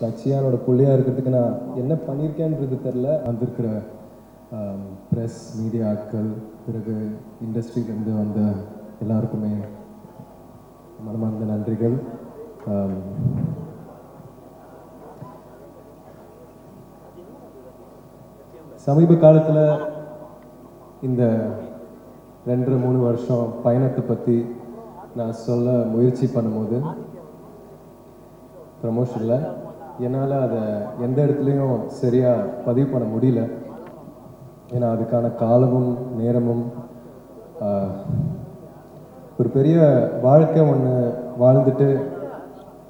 லட்சியானோட பிள்ளையாக இருக்கிறதுக்கு நான் என்ன பண்ணியிருக்கேன்றது தெரில. வந்திருக்கிற ப்ரெஸ் மீடியா ஆட்கள், பிறகு இண்டஸ்ட்ரியிலேருந்து வந்த எல்லாருக்குமே மனமார்ந்த நன்றிகள். சமீப காலத்தில் இந்த 2-3 வருஷம் பயணத்தை பற்றி நான் சொல்ல முயற்சி பண்ணும்போது ப்ரமோஷனில் என்னால் அதை எந்த இடத்துலையும் சரியாக பதிவு பண்ண முடியல. ஏன்னா அதுக்கான காலமும் நேரமும் ஒரு பெரிய வாழ்க்கை ஒன்று வாழ்ந்துட்டு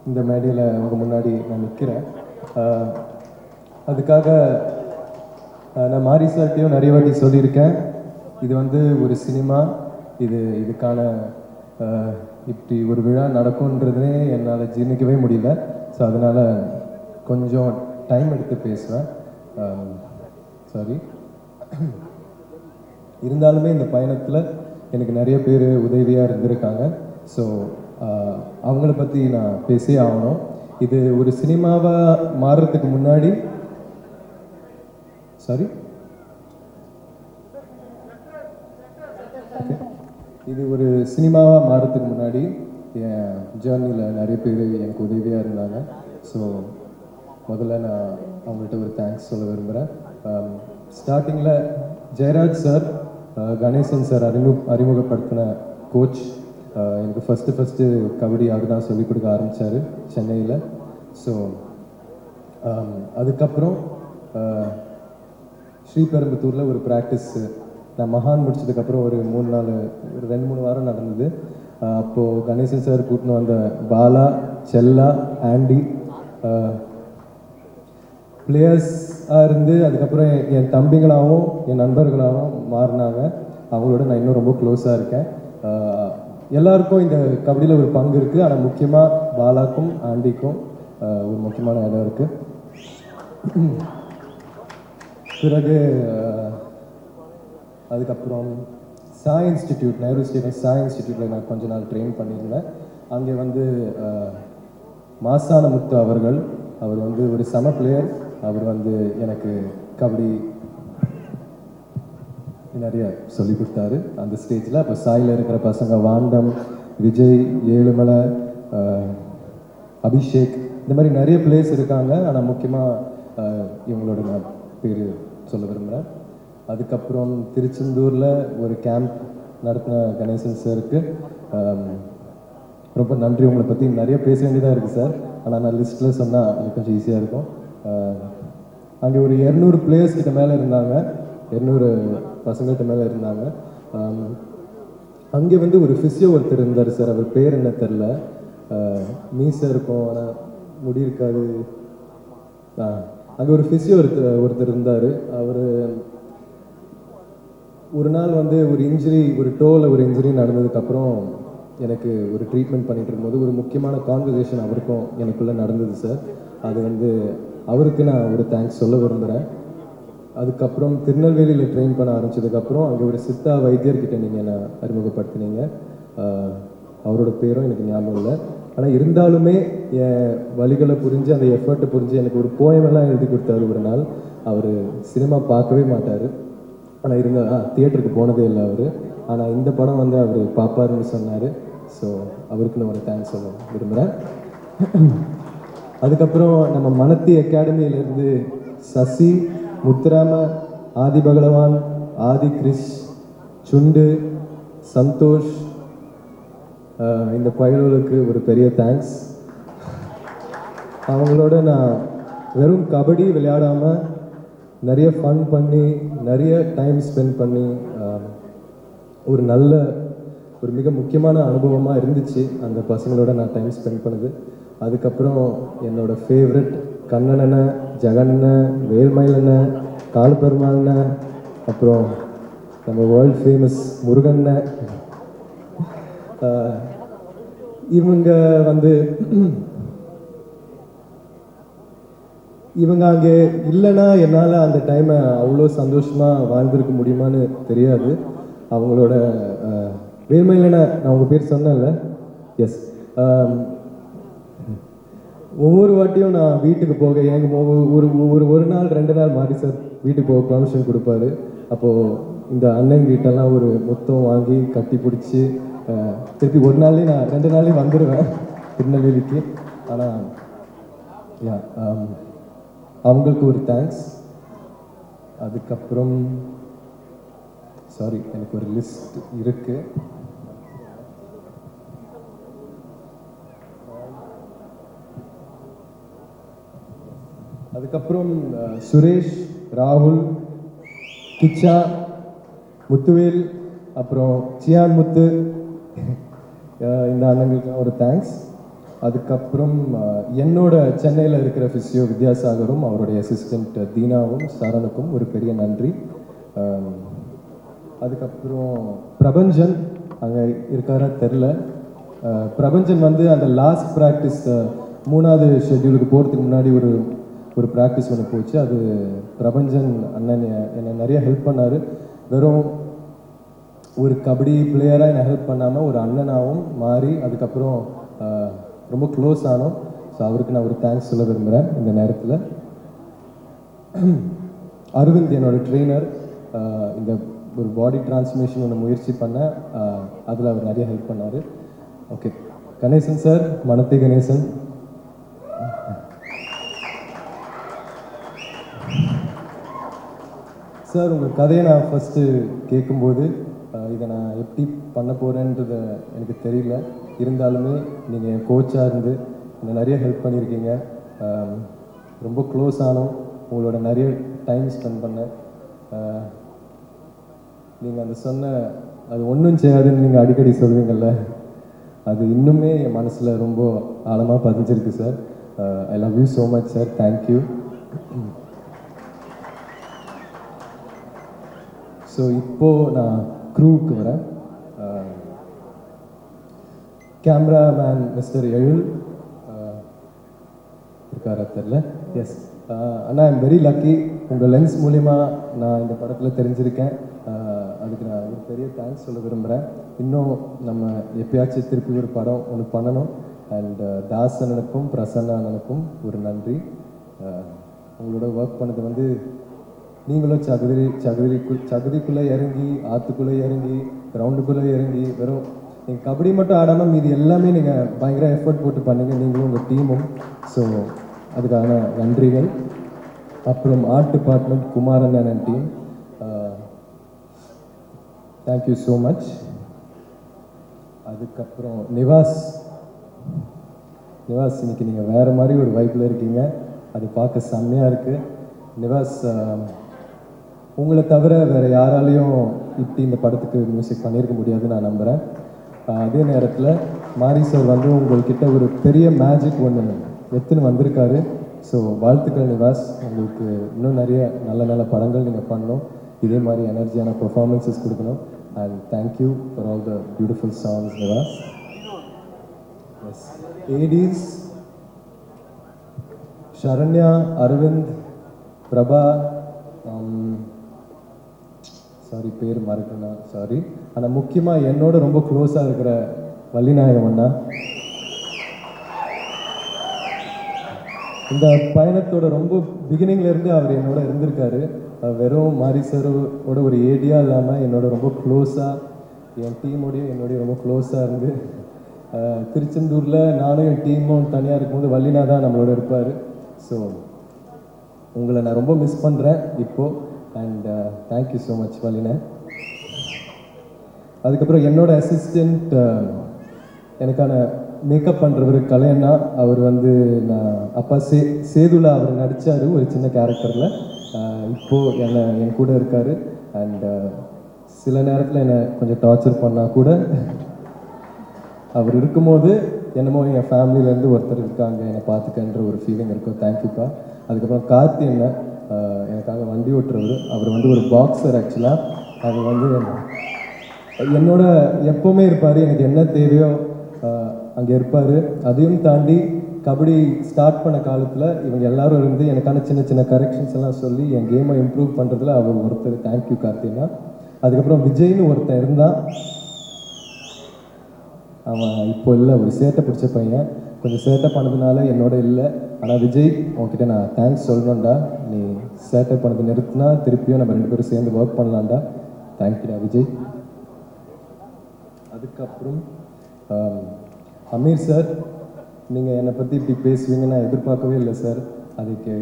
இந்த மேடையில் அவங்க முன்னாடி நான் நிற்கிறேன். அதுக்காக நான் மாரி சார்ட்டையும் நிறைய வாட்டி சொல்லியிருக்கேன், இது வந்து ஒரு சினிமா, இதுக்கான இப்படி ஒரு விழா நடக்கும்ன்றதே என்னால் ஜீர்ணிக்கவே முடியல. ஸோ அதனால் கொஞ்சம் டைம் எடுத்து பேசுவேன், சாரி. இருந்தாலுமே இந்த பயணத்தில் எனக்கு நிறைய பேர் உதவியாக இருந்திருக்காங்க. ஸோ அவங்கள பற்றி நான் பேசியே ஆகணும். இது ஒரு சினிமாவாக மாறுறதுக்கு முன்னாடி இது ஒரு சினிமாவாக மாறுறதுக்கு முன்னாடி என் ஜேர்னியில் நிறைய பேர் எனக்கு உதவியாக இருந்தாங்க. ஸோ முதல்ல நான் அவங்கள்ட்ட ஒரு தேங்க்ஸ் சொல்ல விரும்புகிறேன். ஸ்டார்டிங்கில் ஜெயராஜ் சார், கணேசன் சார் அறிமுகப்படுத்தின கோச். எனக்கு ஃபஸ்ட்டு கபடி அவர் தான் சொல்லிக் கொடுக்க ஆரம்பித்தார் சென்னையில். ஸோ அதுக்கப்புறம் ஸ்ரீபெரும்புத்தூரில் ஒரு ப்ராக்டிஸு நான் மகான் முடிச்சதுக்கப்புறம் ஒரு 2-3 வாரம் நடந்தது. அப்போது கணேசன் சார் கூட்டின்னு வந்த பாலா, செல்லா, ஆண்டி பிளேயர்ஸாக இருந்து அதுக்கப்புறம் என் தம்பிங்களாகவும் என் நண்பர்களாகவும் மாறினாங்க. அவங்களோட நான் இன்னும் ரொம்ப க்ளோஸாக இருக்கேன். எல்லாருக்கும் இந்த கபடியில் ஒரு பங்கு இருக்குது. ஆனால் முக்கியமாக பாலாக்கும் ஆண்டிக்கும் ஒரு முக்கியமான இடம் இருக்குது. பிறகு அதுக்கப்புறம் சாய் இன்ஸ்டிடியூட், நேரு ஸ்டேடியம் சாய் இன்ஸ்டிடியூட்டில் நான் கொஞ்ச நாள் ட்ரெயின் பண்ணியிருந்தேன். அங்கே வந்து மாசான முத்து அவர் வந்து ஒரு சம பிளேயர். அவர் வந்து எனக்கு கபடி நிறைய சொல்லி கொடுத்தாரு அந்த ஸ்டேஜில். அப்போ சாயில் இருக்கிற பசங்க வாண்டம், விஜய், ஏழுமலை, அபிஷேக், இந்த மாதிரி நிறைய பிளேயர்ஸ் இருக்காங்க. ஆனால் முக்கியமாக இவங்களோட நான் பேர் சொல்ல விரும்புகிறேன். அதுக்கப்புறம் திருச்செந்தூரில் ஒரு கேம்ப் நடத்தின கணேசன் சாருக்கு ரொம்ப நன்றி. உங்களை பற்றி நிறைய பேச வேண்டியதாக இருக்குது சார், ஆனால் நான் லிஸ்ட்டில் சொன்னால் அது கொஞ்சம் ஈஸியாக இருக்கும். அங்கே ஒரு 200 பிளேயர்ஸ் கிட்ட மேலே இருந்தாங்க, 200 பசங்கள்கிட்ட மேலே இருந்தாங்க. அங்கே வந்து ஒரு ஃபிசியோ ஒருத்தர் இருந்தார் சார், அவர் பேர் என்ன தெரில, மீசை இருக்கும் ஆனால் முடி இருக்காது. அங்கே ஒரு ஃபிசியோ ஒருத்தர் இருந்தார். அவர் ஒரு நாள் வந்து ஒரு இன்ஜுரி, ஒரு டோவில் ஒரு இன்ஜுரி நடந்ததுக்கப்புறம் எனக்கு ஒரு ட்ரீட்மெண்ட் பண்ணிகிட்டு இருக்கும்போது ஒரு முக்கியமான கான்வர்சேஷன் அவருக்கும் எனக்குள்ளே நடந்தது சார். அது வந்து அவருக்கு நான் ஒரு தேங்க்ஸ் சொல்ல விரும்புகிறேன். அதுக்கப்புறம் திருநெல்வேலியில் ட்ரெயின் பண்ண ஆரம்பித்ததுக்கப்புறம் அங்கே ஒரு சித்தா வைத்தியர்கிட்ட நீங்கள் என்னை அறிமுகப்படுத்தினீங்க. அவரோட பேரும் எனக்கு ஞாபகம் இல்லை. ஆனால் இருந்தாலுமே என் வழிகளை புரிஞ்சு அந்த எஃபர்ட்டை புரிஞ்சு எனக்கு ஒரு போயமெல்லாம் எழுதி கொடுத்தாரு ஒரு நாள். அவர் சினிமா பார்க்கவே மாட்டார், ஆனால் தியேட்டருக்கு போனதே இல்லை அவர். ஆனால் இந்த படம் வந்து அவர் பார்ப்பாருன்னு சொன்னார். ஸோ அவருக்கு நான் ஒரு தேங்க்ஸ் சொல்ல விரும்புகிறேன். அதுக்கப்புறம் நம்ம மனத்தி அகாடமியிலேருந்து சசி, முத்துராம, ஆதி பகலவான், ஆதி கிரிஷ், சுண்டு, சந்தோஷ், இந்த பயலுக்கு ஒரு பெரிய தேங்க்ஸ். அவங்களோட நான் வெறும் கபடி விளையாடாமல் நிறைய ஃபன் பண்ணி நிறைய டைம் ஸ்பெண்ட் பண்ணி ஒரு மிக முக்கியமான அனுபவமாக இருந்துச்சு அந்த பசங்களோட நான் டைம் ஸ்பெண்ட் பண்ணது. அதுக்கப்புறம் என்னோடய ஃபேவரட் கண்ணனண்ண, ஜெகண்ண, வேல்மயிலண்ண, காலப்பெருமாள்ண்ண, அப்புறம் நம்ம வேர்ல்ட் ஃபேமஸ் முருகண்ண, இவங்க வந்து இவங்க அங்கே இல்லைன்னா என்னால் அந்த டைமை அவ்வளோ சந்தோஷமாக வாழ்ந்திருக்க முடியுமான்னு தெரியாது. அவங்களோட வேல்மயிலண்ண, நான் உங்கள் பேர் சொன்னேன்ல, எஸ், ஒவ்வொரு வாட்டியும் நான் வீட்டுக்கு போக எனக்கு ஒரு ஒரு ஒரு நாள் 2 நாள் மாறி சார் வீட்டுக்கு போக பர்மிஷன் கொடுப்பாரு. அப்போது இந்த அண்ணன் வீட்டெல்லாம் ஒரு மொத்தம் வாங்கி கட்டி பிடிச்சி திருப்பி ஒரு நாள்லேயே நான் 2 நாள்லேயும் வந்துடுவேன் திருநெல்வேலிக்கு. ஆனால் யா அவங்களுக்கு ஒரு தேங்க்ஸ். அதுக்கப்புறம் சாரி எனக்கு ஒரு லிஸ்ட் இருக்குது. அதுக்கப்புறம் சுரேஷ், ராகுல், கிச்சா, முத்துவேல், அப்புறம் சியான் முத்து, இந்த அண்ணங்களுக்கு ஒரு தேங்க்ஸ். அதுக்கப்புறம் என்னோட சென்னையில் இருக்கிற ஃபிசியோ வித்யாசாகரும் அவருடைய அசிஸ்டண்ட் தீனாவும் சரணுக்கும் ஒரு பெரிய நன்றி. அதுக்கப்புறம் பிரபஞ்சன் அங்கே இருக்காரா தெரில. பிரபஞ்சன் வந்து அந்த லாஸ்ட் ப்ராக்டிஸ் 3வது ஷெட்யூலுக்கு போகிறதுக்கு முன்னாடி ஒரு ப்ராக்டிஸ் ஒன்று போச்சு. அது பிரபஞ்சன் அண்ணன் என்னை நிறைய ஹெல்ப் பண்ணார். வெறும் ஒரு கபடி பிளேயராக என்னை ஹெல்ப் பண்ணாமல் ஒரு அண்ணனாகவும் மாறி அதுக்கப்புறம் ரொம்ப க்ளோஸ் ஆனோம். ஸோ அவருக்கு நான் ஒரு தேங்க்ஸ் சொல்ல விரும்புகிறேன் இந்த நேரத்தில். அரவிந்த் என்னோடய ட்ரெயினர். இந்த ஒரு பாடி டிரான்ஸ்ஃபர்மேஷன் ஒன்று முயற்சி பண்ணேன், அதில் அவர் நிறைய ஹெல்ப் பண்ணார். ஓகே, கணேசன் சார், மனத்தை கணேசன். சார் உங்கள் கதையை நான் ஃபஸ்ட்டு கேட்கும்போது இதை நான் எப்படி பண்ண போகிறேன்றது எனக்கு தெரியல. இருந்தாலுமே நீங்கள் என் கோச்சாக இருந்து என்னை நிறைய ஹெல்ப் பண்ணியிருக்கீங்க. ரொம்ப க்ளோஸ் ஆனோம், உங்களோட நிறைய டைம் ஸ்பெண்ட் பண்ணேன். நீங்கள் அந்த சொன்ன அது ஒன்றும் செய்யாதுன்னு நீங்கள் அடிக்கடி சொல்லுவீங்கள்ல, அது இன்னுமே என் மனசில் ரொம்ப ஆழமாக பதிஞ்சிருக்கு sir. I love you so much sir, thank you. So இப்போது நான் க்ரூவுக்கு வரேன். கேமராமேன் மிஸ்டர் எழுல் இருக்காரா தெரில. எஸ் அண்ணா, ஐம் வெரி லக்கி. உங்கள் லென்ஸ் மூலிமா நான் இந்த படத்தில் தெரிஞ்சிருக்கேன். அதுக்கு நான் ஒரு பெரிய தேங்க்ஸ் சொல்ல விரும்புகிறேன். இன்னும் நம்ம எப்பயாச்சும் திருப்பி ஒரு படம் ஒன்று பண்ணணும். அண்ட் தாசனனுக்கும் பிரசன்னானனுக்கும் ஒரு நன்றி. உங்களோட ஒர்க் பண்ணது வந்து நீங்களும் சகுதிக்குள்ளே இறங்கி, ஆற்றுக்குள்ளே இறங்கி, கிரவுண்டுக்குள்ளே இறங்கி, வெறும் நீங்கள் கபடி மட்டும் ஆடாமல் மீதி எல்லாமே நீங்கள் பயங்கர எஃபர்ட் போட்டு பண்ணீங்க, நீங்களும் உங்கள் டீமும். ஸோ அதுக்கான நன்றிகள். அப்புறம் art department Kumaran and team, thank you so much. அதுக்கப்புறம் நிவாஸ் இன்னைக்கு நீங்கள் வேறு மாதிரி ஒரு வைப்பில் இருக்கீங்க, அது பார்க்க செம்மையாக இருக்குது. நிவாஸ், உங்களை தவிர வேறு யாராலையும் இப்படி இந்த படத்துக்கு மியூசிக் பண்ணியிருக்க முடியாதுன்னு நான் நம்புகிறேன். அதே நேரத்தில் மாரி சார் வந்து உங்கள்கிட்ட ஒரு பெரிய மேஜிக் ஒன்று எடுத்துன்னு வந்திருக்காரு. ஸோ வாழ்த்துக்கள் நிவாஸ், உங்களுக்கு இன்னும் நிறைய நல்ல நல்ல படங்கள் நீங்கள் பண்ணணும், இதே மாதிரி எனர்ஜியான பெர்ஃபார்மன்ஸஸ் கொடுக்கணும். And thank you for all the beautiful songs Nivas. Yes, ஏடிஸ் ஷரண்யா, அரவிந்த், பிரபா, சாரி பேர் மறக்கணும், சாரி. ஆனால் முக்கியமாக என்னோட ரொம்ப க்ளோஸாக இருக்கிற வள்ளிநாயகம் அண்ணா, இந்த பயணத்தோட ரொம்ப பிகினிங்லேருந்து அவர் என்னோட இருந்திருக்காரு. வெறும் மாரி சாரோட ஒரு ஏடியாக இல்லாமல் என்னோட ரொம்ப க்ளோஸாக, என் டீமோடைய என்னுடைய ரொம்ப க்ளோஸாக இருந்து, திருச்செந்தூரில் நானும் என் டீமும் தனியாக இருக்கும்போது வள்ளினா தான் நம்மளோட இருப்பார். ஸோ உங்களை நான் ரொம்ப மிஸ் பண்ணுறேன் இப்போது. அண்ட் தேங்க்யூ ஸோ மச் வள்ளினா. அதுக்கப்புறம் என்னோட அசிஸ்டண்ட் எனக்கான மேக்கப் பண்ணுறவர் கலையண்ணா. அவர் வந்து நான் அப்பா சேதுலா அவர் நடித்தார் ஒரு சின்ன கேரக்டரில். இப்போது என் கூட இருக்கார். அண்ட் சில நேரத்தில் என்னை கொஞ்சம் டார்ச்சர் பண்ணால் கூட அவர் இருக்கும்போது என்னமோ என் ஃபேமிலியிலேருந்து ஒருத்தர் இருக்காங்க என்னை பார்த்துக்கன்ற ஒரு ஃபீலிங் இருக்கும். தேங்க்யூப்பா. அதுக்கப்புறம் கார்த்தி என்ன எனக்காக வண்டி ஓட்டுறவர், அவர் வந்து ஒரு பாக்ஸர் ஆக்சுவலாக. அவர் வந்து என்னோட எப்போவுமே இருப்பார், எனக்கு என்ன தேவையோ அங்கே இருப்பார். அதையும் தாண்டி கபடி ஸ்டார்ட் பண்ண காலத்தில் இவங்க எல்லாரும் இருந்து எனக்கான சின்ன சின்ன கரெக்ஷன்ஸ் எல்லாம் சொல்லி என் கேமை இம்ப்ரூவ் பண்ணுறதுல அவர் ஒருத்தர். தேங்க்யூ கார்த்தினா. அதுக்கப்புறம் விஜய்னு ஒருத்தன் இருந்தான், அவன் இப்போ இல்லை, ஒரு சேட்டை பிடிச்ச பையன். கொஞ்சம் சேட்டை பண்ணதுனால என்னோட இல்லை. ஆனால் விஜய் உன்கிட்ட நான் தேங்க்ஸ் சொல்லணும்டா. நீ சேட்டை பண்ணது நிறுத்தினா திருப்பியும் நம்ம 2 பேரும் சேர்ந்து ஒர்க் பண்ணலாம்டா. தேங்க்யூடா விஜய். அதுக்கப்புறம் அமீர் சார், நீங்கள் என்னை பற்றி இப்படி பேசுவீங்க நான் எதிர்பார்க்கவே இல்லை சார். அதுக்கு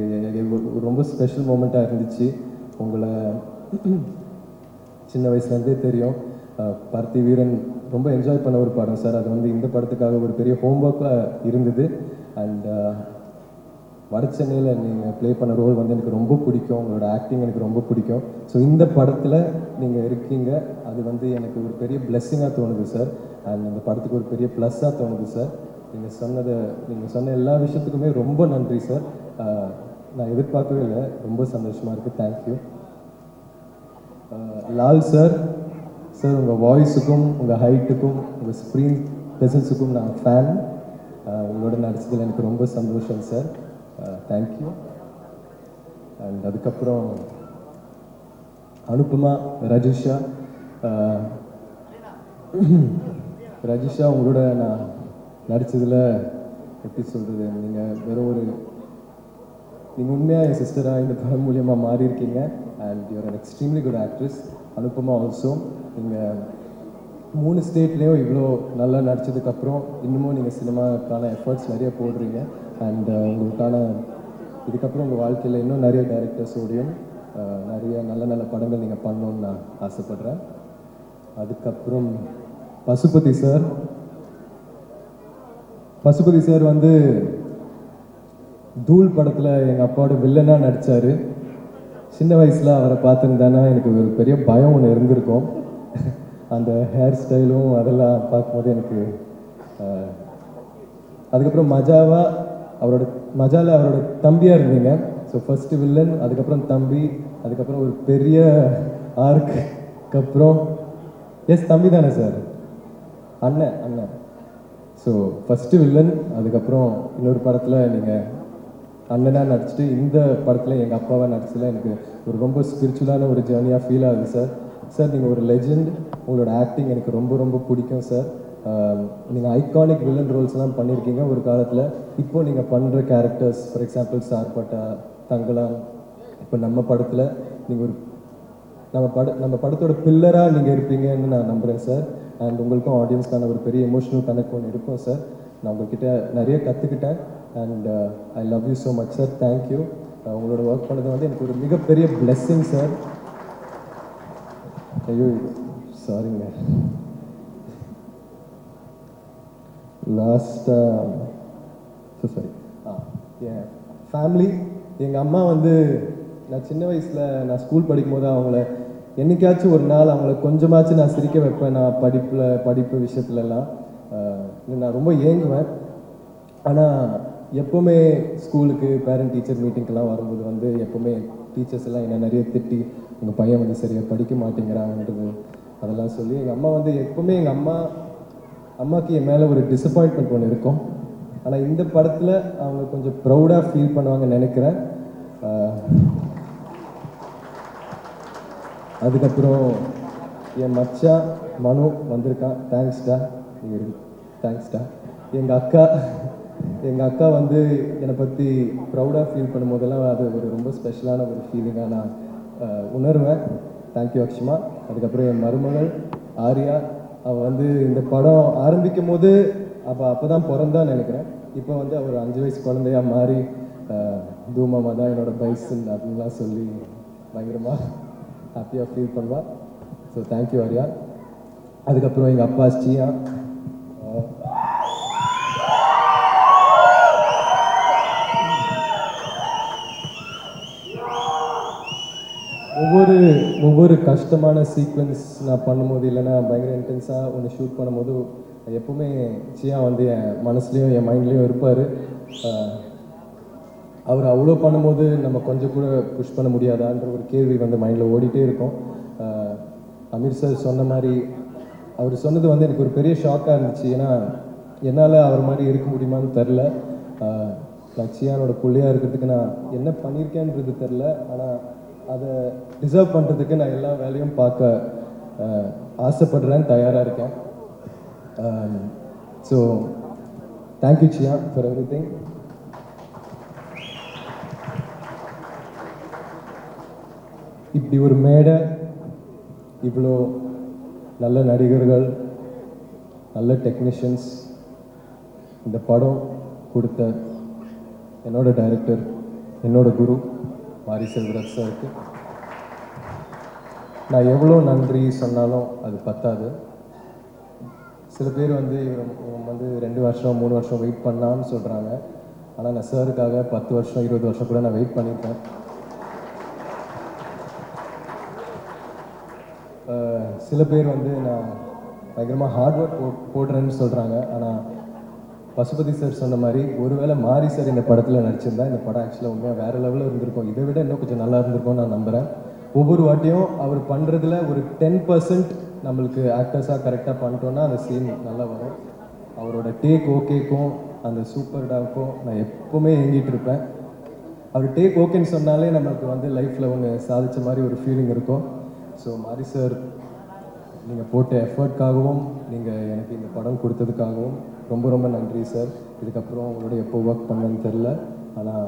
ரொம்ப ஸ்பெஷல் மூமெண்ட்டாக இருந்துச்சு. உங்களை சின்ன வயசுலேருந்தே தெரியும். பார்த்தி வீரன் ரொம்ப என்ஜாய் பண்ண ஒரு படம் சார். அது வந்து இந்த படத்துக்காக ஒரு பெரிய ஹோம்ஒர்க்காக இருந்தது. அண்ட் வட சென்னையில் நீங்கள் ப்ளே பண்ண ரோல் வந்து எனக்கு ரொம்ப பிடிக்கும். உங்களோட ஆக்டிங் எனக்கு ரொம்ப பிடிக்கும். ஸோ இந்த படத்தில் நீங்கள் இருக்கீங்க, அது வந்து எனக்கு ஒரு பெரிய பிளெஸ்ஸிங்காக தோணுது சார். அண்ட் இந்த படத்துக்கு ஒரு பெரிய ப்ளஸ்ஸாக தோணுது சார். நீங்கள் சொன்ன எல்லா விஷயத்துக்குமே ரொம்ப நன்றி சார். நான் எதிர்பார்க்கவே இல்லை, ரொம்ப சந்தோஷமாக இருக்குது. தேங்க்யூ. லால் சார், உங்கள் வாய்ஸுக்கும் உங்கள் ஹைட்டுக்கும் உங்கள் ஸ்க்ரீன் ப்ரெசன்ஸுக்கும் நான் ஃபேன். உங்களோட நடிச்சதில் எனக்கு ரொம்ப சந்தோஷம் சார். தேங்க்யூ. அண்ட் அதுக்கப்புறம் அனுபமா, ரஜிஷா, உங்களோட நான் நடித்ததில் எப்படி சொல்கிறது, நீங்கள் உண்மையாக என் சிஸ்டராக இந்த படம் மூலியமாக மாறி இருக்கீங்க. And you are an extremely good actress. Anupama also, நீங்கள் 3 ஸ்டேட்லேயும் இவ்வளோ நல்லா நடித்ததுக்கப்புறம் இன்னமும் நீங்கள் சினிமாக்கான எஃபர்ட்ஸ் நிறைய போடுறீங்க. அண்ட் உங்களுக்கான இதுக்கப்புறம் உங்கள் வாழ்க்கையில் இன்னும் நிறைய டைரக்டர்ஸோடையும் நிறைய நல்ல நல்ல படங்கள் நீங்கள் பண்ணணுன்னு நான் ஆசைப்பட்றேன். அதுக்கப்புறம் பசுபதி சார் வந்து தூள் படத்தில் எங்கள் அப்பாவோட வில்லனாக நடித்தார். சின்ன வயசில் அவரை பார்த்துருந்தானா எனக்கு ஒரு பெரிய பயம் ஒன்று இருந்திருக்கும். அந்த ஹேர் ஸ்டைலும் அதெல்லாம் பார்க்கும்போது எனக்கு அதுக்கப்புறம் மஜாவில் அவரோட தம்பியாக இருந்தீங்க. ஸோ ஃபஸ்ட்டு வில்லன், அதுக்கப்புறம் தம்பி, அதுக்கப்புறம் ஒரு பெரிய ஆர்க்கு அப்புறம் தம்பி தானே சார், அண்ணன். ஸோ ஃபஸ்ட்டு வில்லன், அதுக்கப்புறம் இன்னொரு படத்தில் நீங்கள் அண்ணனாக நடிச்சிட்டு இந்த படத்தில் எங்கள் அப்பாவாக நடிச்சதில் எனக்கு ஒரு ரொம்ப ஸ்பிரிச்சுவலான ஒரு ஜேர்னியாக ஃபீல் ஆகுது சார். நீங்கள் ஒரு லெஜெண்ட். உங்களோட ஆக்டிங் எனக்கு ரொம்ப ரொம்ப பிடிக்கும் சார். நீங்கள் ஐகானிக் வில்லன் ரோல்ஸ்லாம் பண்ணியிருக்கீங்க ஒரு காலத்தில். இப்போது நீங்கள் பண்ணுற கேரக்டர்ஸ், ஃபார் எக்ஸாம்பிள் சார்பட்டா, தங்கலாம், இப்போ நம்ம படத்தில் நீங்கள் நம்ம படத்தோட பில்லராக நீங்கள் இருப்பீங்கன்னு நான் நம்புகிறேன் சார். அண்ட் உங்களுக்கும் ஆடியன்ஸ்க்கான ஒரு பெரிய எமோஷனல் கனெக்ட் ஒன்று இருக்கும் சார். நான் உங்கள்கிட்ட நிறைய கற்றுக்கிட்டேன். And I love you so much sir. Thank you. உங்களோட ஒர்க் பண்ணது வந்து எனக்கு ஒரு மிகப்பெரிய பிளெஸ்ஸிங் சார். ஐயோ சாரிங்க. சாரி என் ஃபேமிலி, எங்கள் அம்மா வந்து நான் சின்ன வயசில் நான் ஸ்கூல் படிக்கும்போது அவங்கள என்னைக்காச்சும் ஒரு நாள் அவங்கள கொஞ்சமாச்சும் நான் சிரிக்க வைப்பேன். நான் படிப்பு விஷயத்துலலாம் நான் ரொம்ப ஏங்குவேன். ஆனால் எப்போவுமே ஸ்கூலுக்கு பேரண்ட் டீச்சர் மீட்டிங்க்கெல்லாம் வரும்போது வந்து எப்போவுமே டீச்சர்ஸ் எல்லாம் என்னை நிறைய திட்டி, உங்கள் பையன் வந்து சரியாக படிக்க மாட்டேங்கிறாங்கன்றது அதெல்லாம் சொல்லி எங்கள் அம்மா வந்து எப்போவுமே அம்மாவுக்கு என் மேலே ஒரு டிசப்பாயின்ட்மெண்ட் ஒன்று இருக்கும். ஆனால் இந்த படத்தில் அவங்க கொஞ்சம் ப்ரௌடாக ஃபீல் பண்ணுவாங்கன்னு நினைக்கிறேன். அதுக்கப்புறம் என் மச்சான் மனு வந்திருக்கான். தேங்க்ஸ்டா. எங்கள் அக்கா வந்து என்னை பற்றி ப்ரௌடாக ஃபீல் பண்ணும் போதெல்லாம் அது ஒரு ரொம்ப ஸ்பெஷலான ஒரு ஃபீலிங்காக நான் உணர்வேன். தேங்க்யூ அக்ஷமா. அதுக்கப்புறம் என் மருமகள் ஆர்யா, அவள் வந்து இந்த படம் ஆரம்பிக்கும் போது அப்போ தான் பிறந்தான்னு நினைக்கிறேன். இப்போ வந்து அவர் 5 வயசு குழந்தையா மாறி தூமாமா தான் என்னோட பைசன் அப்படின்லாம் சொல்லி பயங்கரமாக ஹாப்பியாக ஃபீல் பண்ணுவாள். So thank you Arya. அதுக்கப்புறம் எங்கள் அப்பா ஸ்ரீயா, ஒவ்வொரு கஷ்டமான சீக்வன்ஸ் நான் பண்ணும்போது, இல்லைன்னா பயங்கர இன்டென்ஸாக ஒன்று ஷூட் பண்ணும்போது எப்போவுமே சியா வந்து என் மனசுலேயும் என் மைண்ட்லேயும் இருப்பார். அவர் அவ்வளோ பண்ணும்போது நம்ம கொஞ்சம் கூட புஷ் பண்ண முடியாதான்ற ஒரு கேள்வி வந்து மைண்டில் ஓடிட்டே இருக்கும். அமீர் சார் சொன்ன மாதிரி அவர் சொன்னது வந்து எனக்கு ஒரு பெரிய ஷாக்காக இருந்துச்சு. ஏன்னா என்னால் அவர் மாதிரி இருக்க முடியுமான்னு தெரில. நான் சியானோட பிள்ளையாக இருக்கிறதுக்கு நான் என்ன பண்ணியிருக்கேன்றது தெரில. ஆனால் அதை டிசர்வ் பண்ணுறதுக்கு நான் எல்லா வேலையும் பார்க்க ஆசைப்படுறேன், தயாராக இருக்கேன். So thank you chia for every thing. இப்படி ஒரு மேடை, இவ்வளோ நல்ல நடிகர்கள், நல்ல டெக்னீஷியன்ஸ், இந்த படம் கொடுத்த என்னோட டைரக்டர், என்னோட குரு மாரி செல்வராஜ் சாருக்கு நான் எவ்வளோ நன்றி சொன்னாலும் அது பத்தாது. சில பேர் வந்து இவன் வந்து 2 வருஷம் 3 வருஷம் வெயிட் பண்ணான்னு சொல்கிறாங்க. ஆனால் நான் சாருக்காக 10 வருஷம் 20 வருஷம் கூட நான் வெயிட் பண்ணியிருக்கேன். சில பேர் வந்து நான் பயங்கரமாக ஹார்ட் ஒர்க் போடுறேன்னு சொல்கிறாங்க. ஆனால் பசுபதி சார் சொன்ன மாதிரி ஒருவேளை மாரி சார் இந்த படத்தில் நடிச்சிருந்தா இந்த படம் ஆக்சுவலாக உண்மையாக வேறு லெவலில் இருந்திருக்கும். இதை விட இன்னும் கொஞ்சம் நல்லா இருந்திருக்கும்னு நான் நம்புகிறேன். ஒவ்வொரு வாட்டியும் அவர் பண்ணுறதுல ஒரு 10% நம்மளுக்கு ஆக்டர்ஸாக கரெக்டாக பண்ணிட்டோன்னா அந்த சீன் நல்லா வரும். அவரோட டேக் ஓகேக்கும் அந்த சூப்பர் டாவுக்கும் நான் எப்போவுமே ஏங்கிட்டு இருப்பேன். அவர் டேக் ஓகேன்னு சொன்னாலே நமக்கு வந்து லைஃப்பில் ஒன்று சாதித்த மாதிரி ஒரு ஃபீலிங் இருக்கும். ஸோ மாரி சார், நீங்கள் போட்ட எஃபர்ட்காகவும் நீங்கள் எனக்கு இந்த படம் கொடுத்ததுக்காகவும் ரொம்ப ரொம்ப நன்றி சார். இதுக்கப்புறம் உங்களோட எப்போ ஒர்க் பண்ணேன்னு தெரில, ஆனால்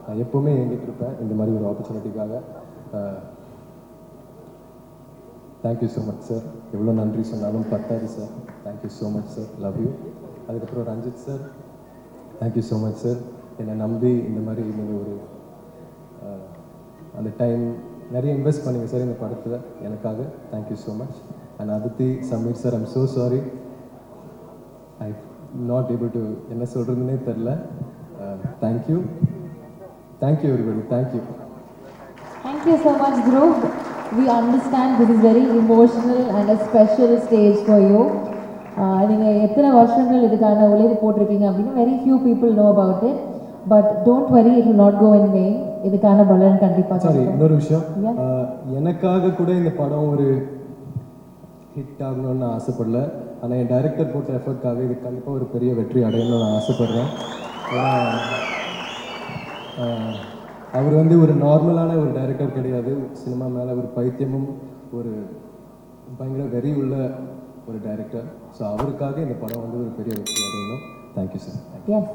நான் எப்போவுமே ஏங்கிட்டு இருப்பேன் இந்த மாதிரி ஒரு ஆப்பர்ச்சுனிட்டிக்காக. Thank you so much sir. எவ்வளோ நன்றி சொன்னாலும் பத்தாது sir. Thank you so much sir. Love you. அதுக்கப்புறம் Ranjith sir, thank you so much sir. என்னை நம்பி இந்த மாதிரி நீங்கள் ஒரு அந்த டைம் நிறைய இன்வெஸ்ட் பண்ணீங்க சார் இந்த படத்தில் எனக்காக. Thank you so much. And Aditi, Sameer sir, I'm so sorry. I not able to என்ன சொல்கிறதுனே தெரில. Thank you. Thank you everybody. Thank you. Thank you so much, Dhruv. We understand this is very emotional and a special stage for you. நீங்கள் எத்தனை வருஷங்கள் இதுக்கான உழைப்பு போட்டிருக்கீங்க அப்படின்னு very few people know about it. But don't worry, it will not go in vain. இதுக்கான பலன் கண்டிப்பாக. சாரி, இன்னொரு விஷயம். எனக்காக கூட இந்த படம் ஒரு ஹிட் ஆகணும்னு நான் ஆசைப்படல. ஆனால் என் டைரக்டர் போட்ட எஃபர்ட்காக இது கண்டிப்பாக ஒரு பெரிய வெற்றி அடையணும்னு நான் ஆசைப்பட்றேன். அவர் வந்து ஒரு நார்மலான ஒரு டைரக்டர் கிடையாது. சினிமா மேலே ஒரு பைத்தியமும் ஒரு பயங்கர வெறி உள்ள ஒரு டைரக்டர். ஸோ அவருக்காக இந்த படம் வந்து ஒரு பெரிய வெற்றி அடையணும். Thank you sir. Yes.